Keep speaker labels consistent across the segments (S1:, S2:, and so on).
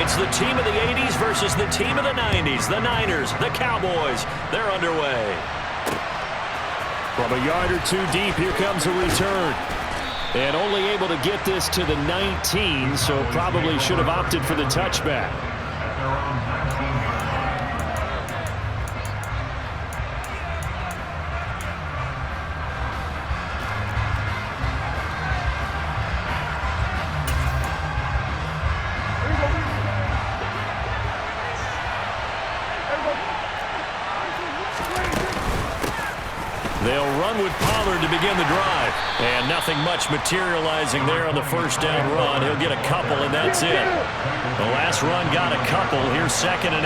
S1: It's the team of the 80s versus the team of the 90s. The Niners, the Cowboys, they're underway.
S2: From a yard or two deep, here comes a return. And only able to get this to the 19, so probably should have opted for the touchback.
S1: They'll run with Pollard to begin the drive. And nothing much materializing there on the first down run. He'll get a couple, and that's it. The last run got a couple. Here's 2nd and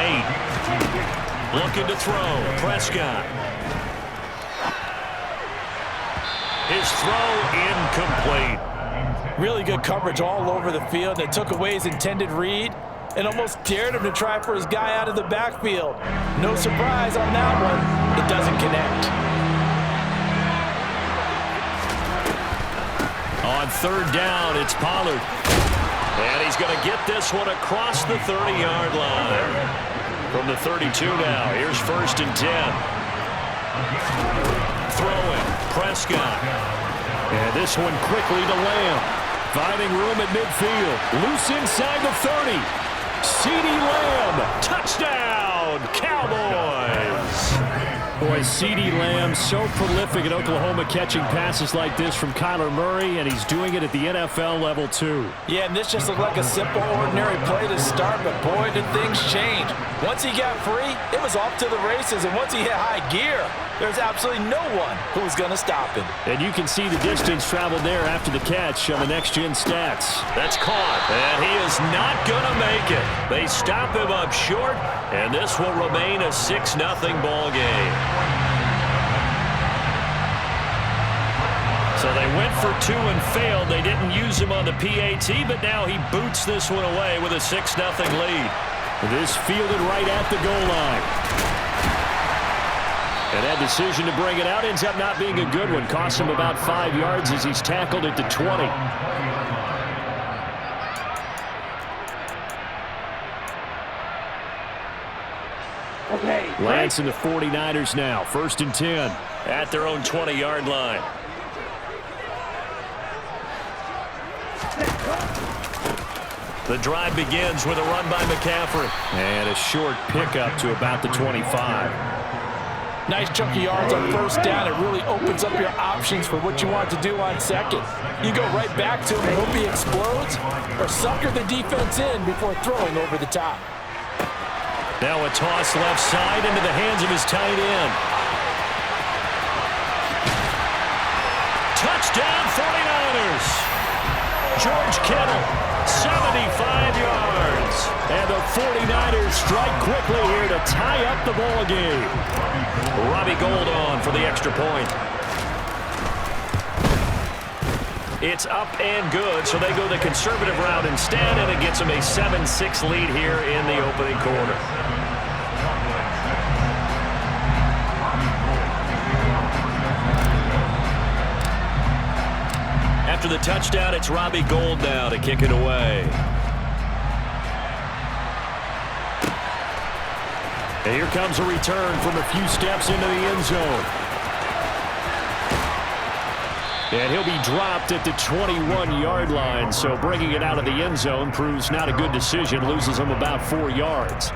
S1: 8. Looking to throw. Prescott. His throw incomplete.
S3: Really good coverage all over the field. They took away his intended read and almost dared him to try for his guy out of the backfield. No surprise on that one. It doesn't connect.
S1: On 3rd down, it's Pollard. And he's going to get this one across the 30-yard line. From the 32 now, here's 1st and 10. Throwing, Prescott.
S2: And this one quickly to Lamb. Finding room at midfield. Loose inside the 30. CeeDee Lamb.
S1: Touchdown, Cowboys.
S2: Boy, CeeDee Lamb so prolific at Oklahoma catching passes like this from Kyler Murray, and he's doing it at the NFL level too.
S3: Yeah, and this just looked like a simple, ordinary play to start, but boy, did things change. Once he got free, it was off to the races, and once he hit high gear, there's absolutely no one who was going to stop him.
S2: And you can see the distance traveled there after the catch on the next-gen stats.
S1: That's caught, and he is not going to make it. They stop him up short, and this will remain a 6-0 ball game. So they went for 2 and failed. They didn't use him on the PAT, but now he boots this one away with a 6-0 lead.
S2: This fielded right at the goal line. And that decision to bring it out ends up not being a good one. Costs him about 5 yards as he's tackled at the 20. Lance and the 49ers now. 1st and 10.
S1: At their own 20-yard line. The drive begins with a run by McCaffrey.
S2: And a short pickup to about the 25.
S3: Nice chunk of yards on 1st down. It really opens up your options for what you want to do on 2nd. You go right back to him and hope he explodes, or sucker the defense in before throwing over the top.
S1: Now a toss left side into the hands of his tight end. Touchdown 49ers. George Kittle, 75 yards.
S2: And the 49ers strike quickly here to tie up the ball game.
S1: Robbie Gould on for the extra point. It's up and good, so they go the conservative route instead, and it gets them a 7-6 lead here in the opening quarter. After the touchdown, it's Robbie Gould now to kick it away.
S2: And here comes a return from a few steps into the end zone. And he'll be dropped at the 21-yard line, so bringing it out of the end zone proves not a good decision, loses him about 4 yards.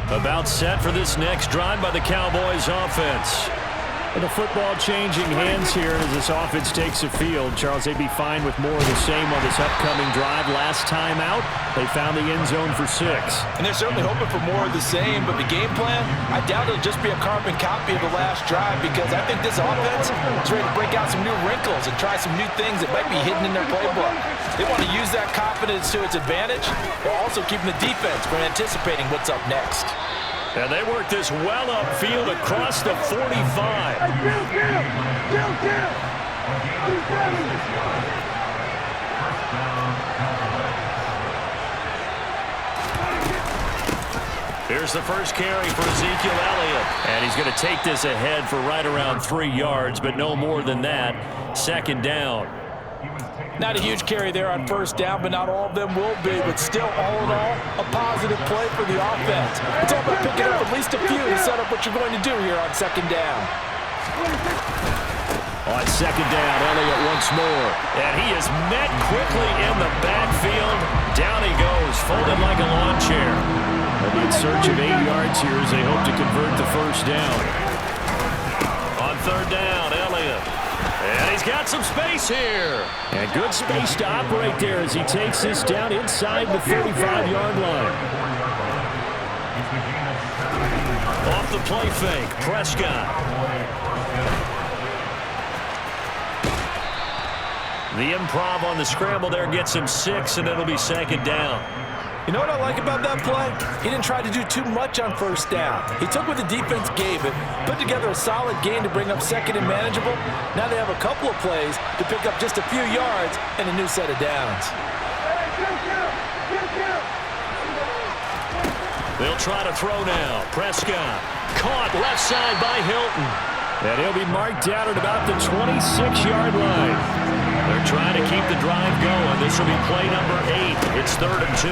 S1: About set for this next drive by the Cowboys offense.
S2: And the football changing hands here as this offense takes the field. Charles, they'd be fine with more of the same on this upcoming drive. Last time out, they found the end zone for 6.
S3: And they're certainly hoping for more of the same, but the game plan, I doubt it'll just be a carbon copy of the last drive, because I think this offense is ready to break out some new wrinkles and try some new things that might be hidden in their playbook. They want to use that confidence to its advantage, while also keeping the defense from anticipating what's up next.
S1: And they work this well upfield across the 45. Here's There's the first carry for Ezekiel Elliott. And he's going to take this ahead for right around 3 yards, but no more than that. Second down.
S3: Not a huge carry there on first down, but not all of them will be. But still, all in all, a positive play for the offense. It's all about picking up at least a few to set up what you're going to do here on second down.
S2: On second down, Elliott once more.
S1: And he is met quickly in the backfield. Down he goes, folded like a lawn chair.
S2: They'll be in search of 8 yards here as they hope to convert the first down.
S1: On third down, Elliott. And he's got some space here.
S2: And good space to operate there as he takes this down inside the 35-yard line.
S1: Off the play fake, Prescott. The improv on the scramble there gets him 6, and it'll be second down.
S3: You know what I like about that play? He didn't try to do too much on first down. He took what the defense gave him, put together a solid game to bring up second and manageable. Now they have a couple of plays to pick up just a few yards and a new set of downs.
S1: They'll try to throw now. Prescott caught left side by Hilton.
S2: And he'll be marked down at about the 26-yard line.
S1: They're trying to keep the drive going. This will be play number 8. It's 3rd and 2.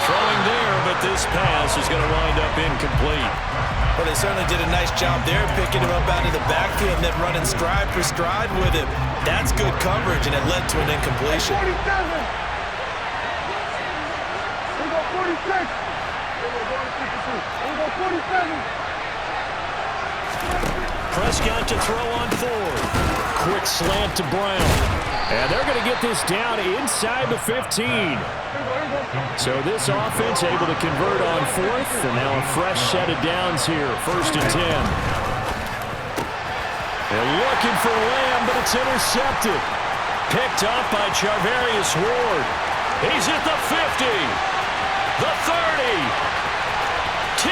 S1: Throwing there, but this pass is going to wind up incomplete.
S3: Well, they certainly did a nice job there, picking him up out of the backfield and then running stride for stride with him. That's good coverage, and it led to an incompletion.
S4: 47. We go 46. We go 47.
S1: Prescott to throw on 4th.
S2: Quick slant to Brown. And they're going to get this down inside the 15. So this offense able to convert on 4th. And now a fresh set of downs here. 1st and 10. They're looking for Lamb, but it's intercepted.
S1: Picked up by Charvarius Ward. He's at the 50. The 30. 10.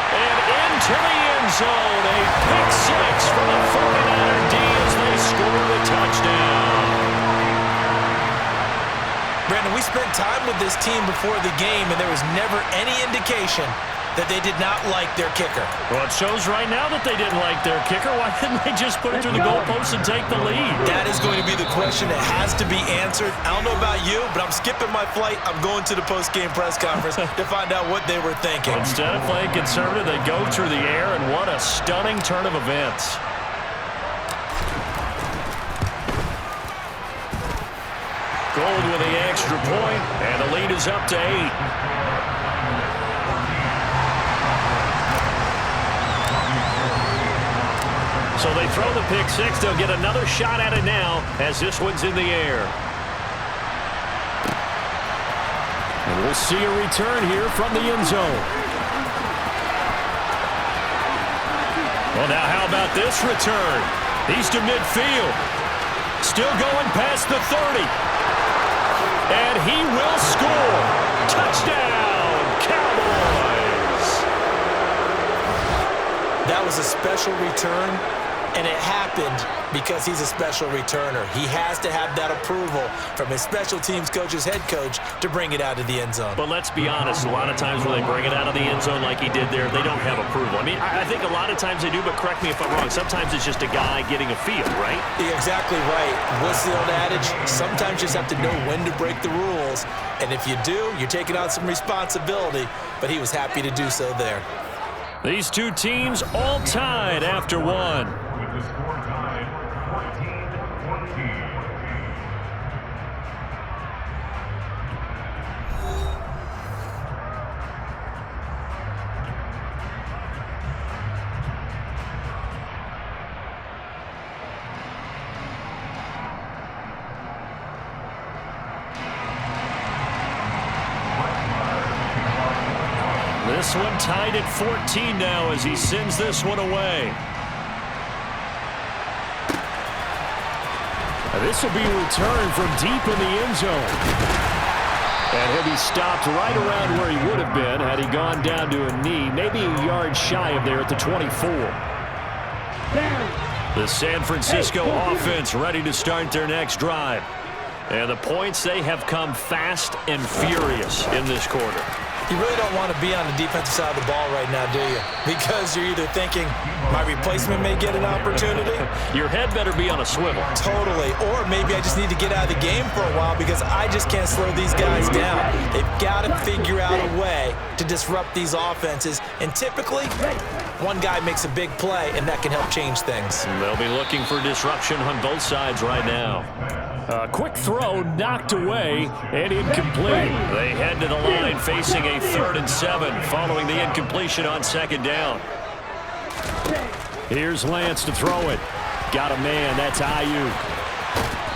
S1: And into the end zone. A pick 6 for the 49er D as they score the touchdown.
S3: Brandon, we spent time with this team before the game, and there was never any indication that they did not like their kicker.
S1: Well, it shows right now that they didn't like their kicker. Why didn't they just put it through the goalpost and take the lead?
S3: That is going to be the question that has to be answered. I don't know about you, but I'm skipping my flight. I'm going to the post-game press conference to find out what they were thinking.
S1: Instead of playing conservative, they go through the air, and what a stunning turn of events. Gold with the extra point, and the lead is up to 8. So they throw the pick 6. They'll get another shot at it now as this one's in the air.
S2: And we'll see a return here from the end zone.
S1: Well, now how about this return? He's to midfield. Still going past the 30. And he will score. Touchdown, Cowboys.
S3: That was a special return, and it happened because he's a special returner. He has to have that approval from his special teams coach's head coach to bring it out of the end zone.
S1: But let's be honest, a lot of times when they bring it out of the end zone like he did there, they don't have approval. I mean, I think a lot of times they do, but correct me if I'm wrong. Sometimes it's just a guy getting a feel, right?
S3: You're exactly right. What's the old adage? Sometimes you just have to know when to break the rules. And if you do, you're taking on some responsibility. But he was happy to do so there.
S1: These two teams all tied after one.
S4: With the score tied 14-14.
S1: This one tied at 14 now as he sends this one away.
S2: This will be returned from deep in the end zone. And he'll be stopped right around where he would have been had he gone down to a knee, maybe a yard shy of there at the 24.
S1: The San Francisco offense ready to start their next drive. And the points, they have come fast and furious in this quarter.
S3: You really don't want to be on the defensive side of the ball right now, do you? Because you're either thinking, my replacement may get an opportunity.
S1: Your head better be on a swivel.
S3: Totally. Or maybe I just need to get out of the game for a while because I just can't slow these guys down. They've got to figure out a way to disrupt these offenses. And typically, one guy makes a big play, and that can help change things.
S1: They'll be looking for disruption on both sides right now.
S2: A quick throw knocked away and incomplete.
S1: They head to the line facing a 3rd and 7 following the incompletion on 2nd down.
S2: Here's Lance to throw it. Got a man. That's Ayuk.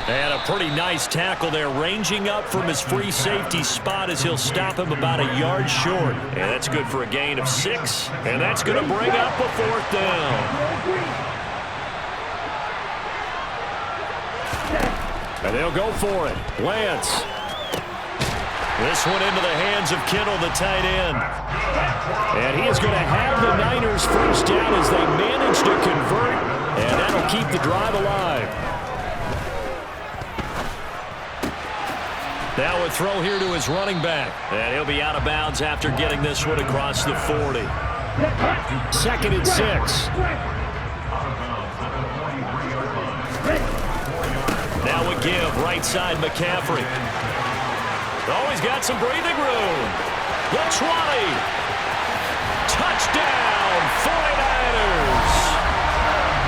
S1: And a pretty nice tackle there, ranging up from his free safety spot as he'll stop him about a yard short. And that's good for a gain of 6. And that's going to bring up a 4th down.
S2: And they'll go for it. Lance.
S1: This one into the hands of Kittle, the tight end.
S2: And he is going to have the Niners first down as they manage to convert. And that'll keep the drive alive.
S1: Now a throw here to his running back. And he'll be out of bounds after getting this one across the 40.
S2: 2nd and 6.
S1: Now a give, right side McCaffrey. Oh, he's got some breathing room. The 20. Touchdown, 49ers.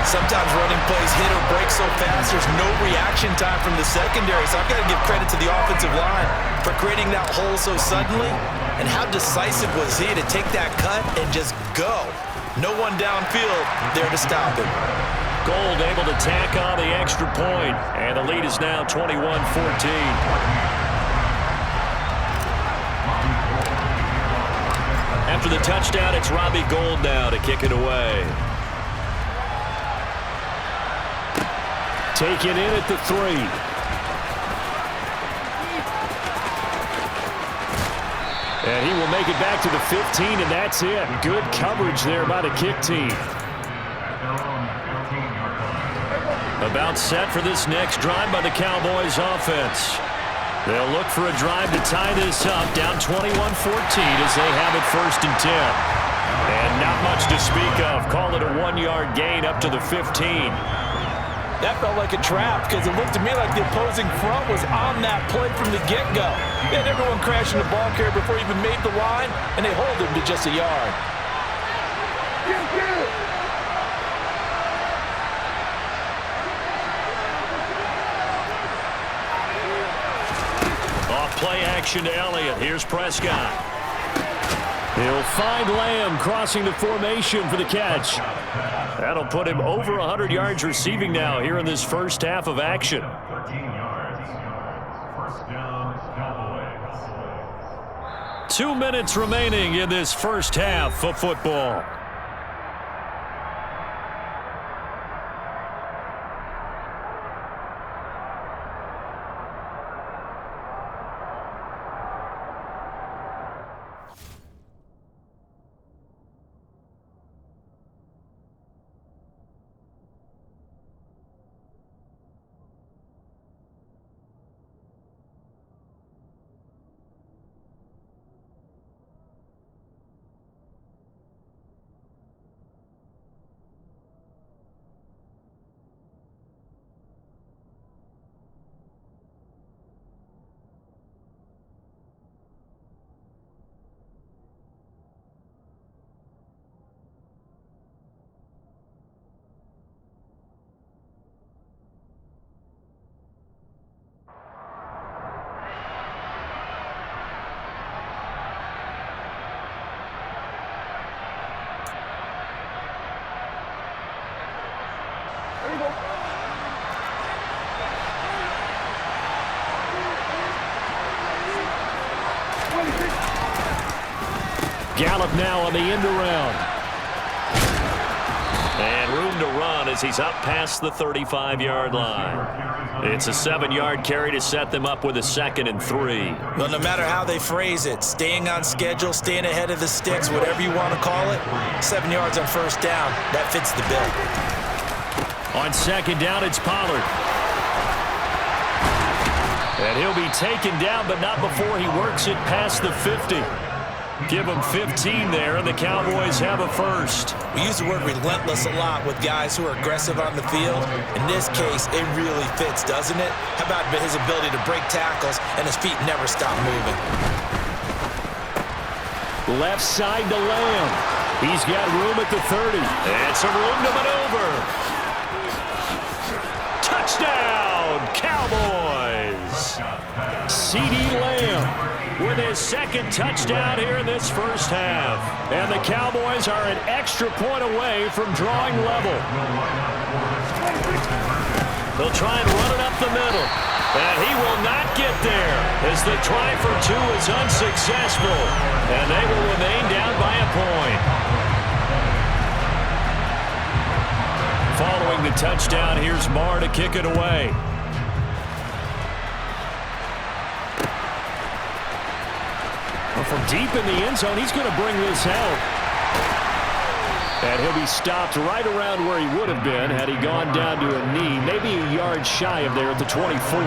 S3: Sometimes running plays hit or break so fast, there's no reaction time from the secondary. So I've got to give credit to the offensive line for creating that hole so suddenly. And how decisive was he to take that cut and just go? No one downfield there to stop him.
S1: Gold able to tack on the extra point, and the lead is now 21-14. After the touchdown, it's Robbie Gould now to kick it away.
S2: Taken in at the 3. And he will make it back to the 15, and that's it. Good coverage there by the kick team.
S1: About set for this next drive by the Cowboys offense. They'll look for a drive to tie this up, down 21-14 as they have it 1st and 10. And not much to speak of. Call it a 1-yard gain up to the 15.
S3: That felt like a trap because it looked to me like the opposing front was on that play from the get-go. They had everyone crashing the ball carrier before he even made the line, and they hold him to just a yard.
S1: Play action to Elliott. Here's Prescott.
S2: He'll find Lamb crossing the formation for the catch.
S1: That'll put him over 100 yards receiving now here in this first half of action.
S4: 13 yards. First down, Cowboys.
S1: 2 minutes remaining in this first half of football.
S2: Gallup now on the end around.
S1: And room to run as he's up past the 35-yard line. It's a 7-yard carry to set them up with a 2nd and 3.
S3: Well, no matter how they phrase it, staying on schedule, staying ahead of the sticks, whatever you want to call it, 7 yards on first down, that fits the bill.
S1: On 2nd down, it's Pollard. And he'll be taken down, but not before he works it past the 50. Give them 15 there, and the Cowboys have a first.
S3: We use the word relentless a lot with guys who are aggressive on the field. In this case, it really fits, doesn't it? How about his ability to break tackles and his feet never stop moving?
S2: Left side to Lamb. He's got room at the 30.
S1: And some room to maneuver. Touchdown, Cowboys!
S2: CeeDee Lamb with his second touchdown here in this first half. And the Cowboys are an extra point away from drawing level.
S1: They'll try and run it up the middle. And he will not get there as the try for two is unsuccessful. And they will remain down by a point. Following the touchdown, here's Marr to kick it away.
S2: Well, from deep in the end zone, he's going to bring this out. And he'll be stopped right around where he would have been had he gone down to a knee, maybe a yard shy of there at the 24.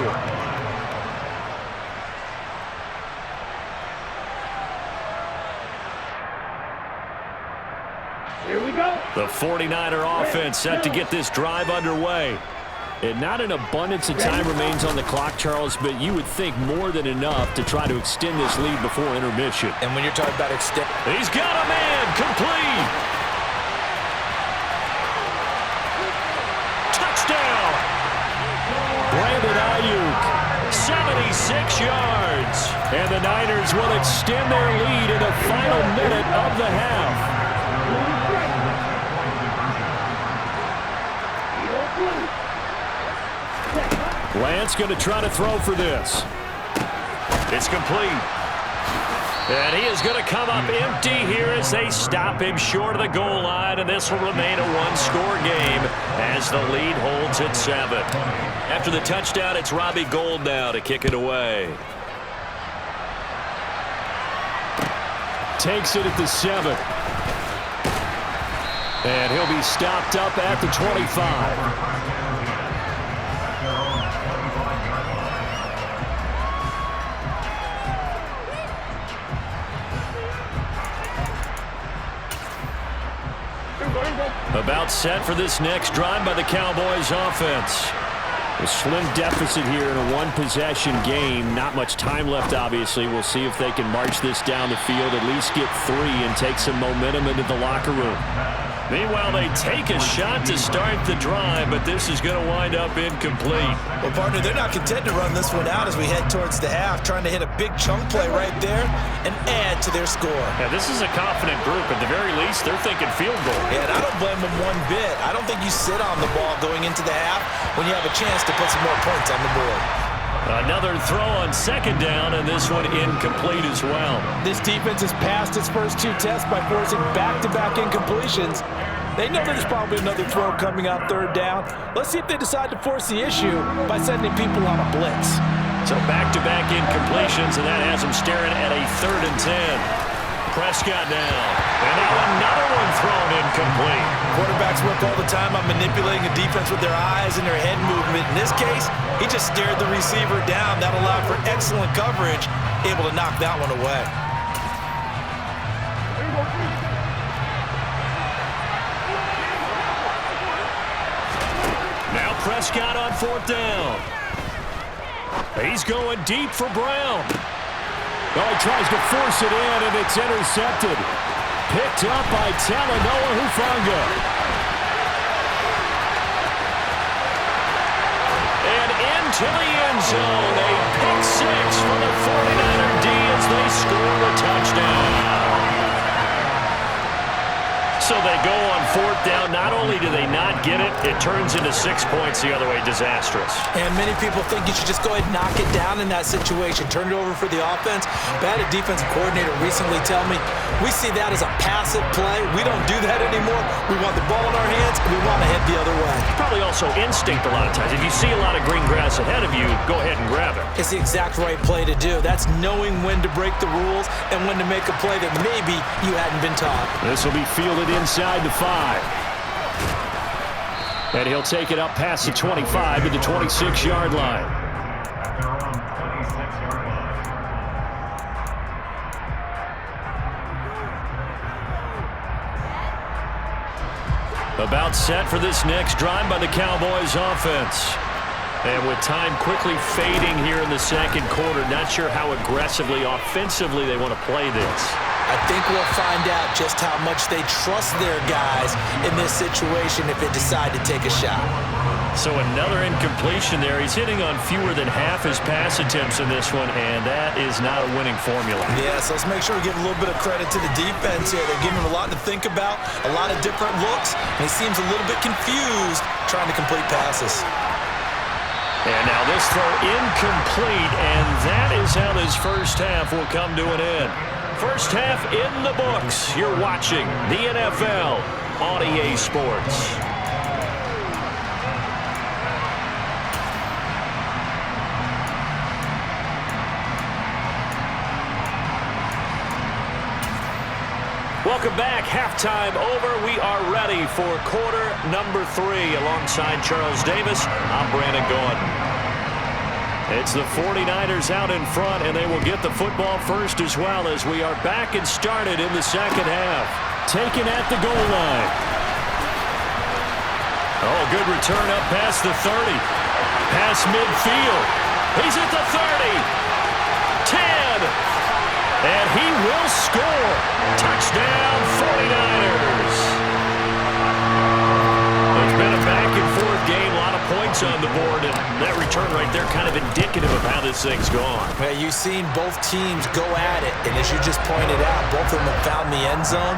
S5: Here we go.
S1: The 49er offense set to get this drive underway.
S2: And not an abundance of time remains on the clock, Charles, but you would think more than enough to try to extend this lead before intermission.
S3: And when you're talking about extend,
S1: he's got a man complete. Touchdown.
S2: Brandon Ayuk,
S1: 76 yards.
S2: And the Niners will extend their lead in the final minute of the half. Lance going to try to throw for this.
S1: It's complete. And he is going to come up empty here as they stop him short of the goal line, and this will remain a one-score game as the lead holds at 7. After the touchdown, it's Robbie Gould now to kick it away.
S2: Takes it at the 7. And he'll be stopped up at the 25.
S1: About set for this next drive by the Cowboys offense.
S2: A slim deficit here in a one-possession game. Not much time left, obviously. We'll see if they can march this down the field, at least get 3 and take some momentum into the locker room.
S1: Meanwhile, they take a shot to start the drive, but this is going to wind up incomplete.
S3: Well, partner, they're not content to run this one out as we head towards the half, trying to hit a big chunk play right there and add to their score.
S1: Yeah, this is a confident group. At the very least, they're thinking field goal.
S3: Yeah, and I don't blame them one bit. I don't think you sit on the ball going into the half when you have a chance to put some more points on the board.
S1: Another throw on second down, and this one incomplete as well.
S3: This defense has passed its first 2 tests by forcing back-to-back incompletions. They know there's probably another throw coming on third down. Let's see if they decide to force the issue by sending people on a blitz.
S1: So back-to-back incompletions, and that has them staring at a 3rd and 10. Prescott now. And now another one thrown incomplete.
S3: Quarterbacks work all the time on manipulating a defense with their eyes and their head movement. In this case, he just stared the receiver down. That allowed for excellent coverage, able to knock that one away.
S1: Now Prescott on 4th down. He's going deep for Brown.
S2: Oh, he tries to force it in, and it's intercepted. Picked up by Talanoa Hufanga.
S1: And into the end zone. A pick 6 for the 49er D as they score a touchdown. So they go on 4th down. Not only do they not get it, it turns into 6 points the other way. Disastrous.
S3: And many people think you should just go ahead and knock it down in that situation. Turn it over for the offense. But I had a defensive coordinator recently tell me, we see that as a passive play. We don't do that anymore. We want the ball in our hands, and we want to head the other way.
S1: Probably also instinct a lot of times. If you see a lot of green grass ahead of you, go ahead and grab it.
S3: It's the exact right play to do. That's knowing when to break the rules and when to make a play that maybe you hadn't been taught.
S2: This will be fielded inside the 5. And he'll take it up past the 25 to the 26-yard line.
S1: About set for this next drive by the Cowboys offense.
S2: And with time quickly fading here in the second quarter, not sure how aggressively, offensively they want to play this.
S3: I think we'll find out just how much they trust their guys in this situation if they decide to take a shot.
S1: So another incompletion there. He's hitting on fewer than half his pass attempts in this one, and that is not a winning formula.
S3: Yeah, so let's make sure we give a little bit of credit to the defense here. They're giving him a lot to think about, a lot of different looks, and he seems a little bit confused trying to complete passes.
S1: And now this throw incomplete, and that is how this first half will come to an end. First half in the books. You're watching the NFL on EA Sports. Welcome back. Halftime over. We are ready for quarter number 3. Alongside Charles Davis, I'm Brandon Gordon. It's the 49ers out in front, and they will get the football first as well as we are back and started in the second half. Taken at the goal line. Oh, good return up past the 30. Past midfield. He's at the 30. 10. And he will score. Touchdown, 49ers. It's been a back-and-forth game, a lot of points on the board, and that return right there kind of indicative of how this thing's gone.
S3: Well, you've seen both teams go at it, and as you just pointed out, both of them have found the end zone.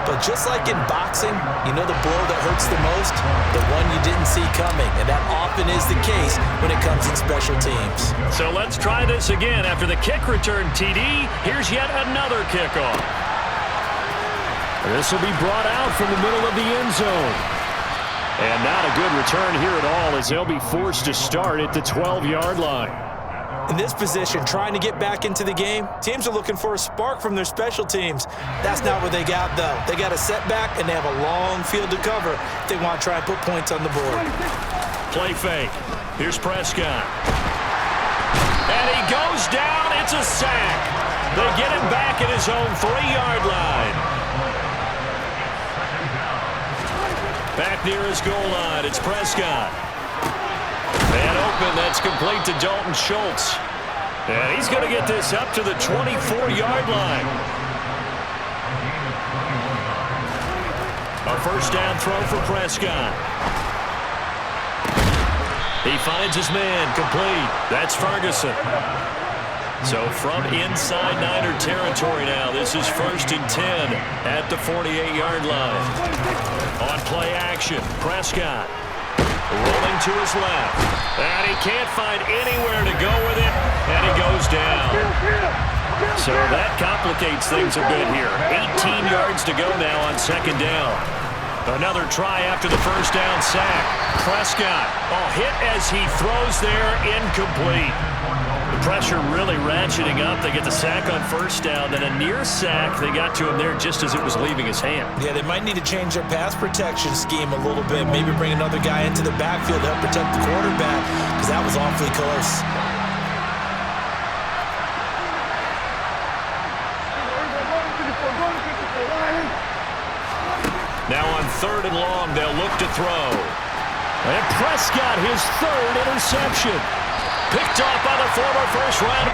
S3: But just like in boxing, you know the blow that hurts the most? The one you didn't see coming, and that often is the case when it comes in special teams.
S1: So let's try this again. After the kick return, TD, here's yet another kickoff.
S2: This will be brought out from the middle of the end zone. And not a good return here at all as they'll be forced to start at the 12-yard line.
S3: In this position, trying to get back into the game, teams are looking for a spark from their special teams. That's not what they got, though. They got a setback, and they have a long field to cover if they want to try and put points on the board.
S1: Play fake. Here's Prescott. And he goes down. It's a sack. They get him back at his own 3-yard line. Back near his goal line, it's Prescott. Man open, that's complete to Dalton Schultz. And he's going to get this up to the 24-yard line. A first down throw for Prescott. He finds his man, complete. That's Ferguson. So from inside Niner territory now, this is 1st and 10 at the 48-yard line. On play action, Prescott rolling to his left. And he can't find anywhere to go with it, and he goes down. So that complicates things a bit here. 18 yards to go now on 2nd down. Another try after the first down sack. Prescott, hit as he throws there, incomplete. The pressure really ratcheting up. They get the sack on 1st down, then a near sack. They got to him there just as it was leaving his hand.
S3: Yeah, they might need to change their pass protection scheme a little bit. Maybe bring another guy into the backfield to help protect the quarterback, because that was awfully close.
S1: Now on 3rd and long, they'll look to throw.
S2: And Prescott, his 3rd interception.
S1: Picked off by the former first-round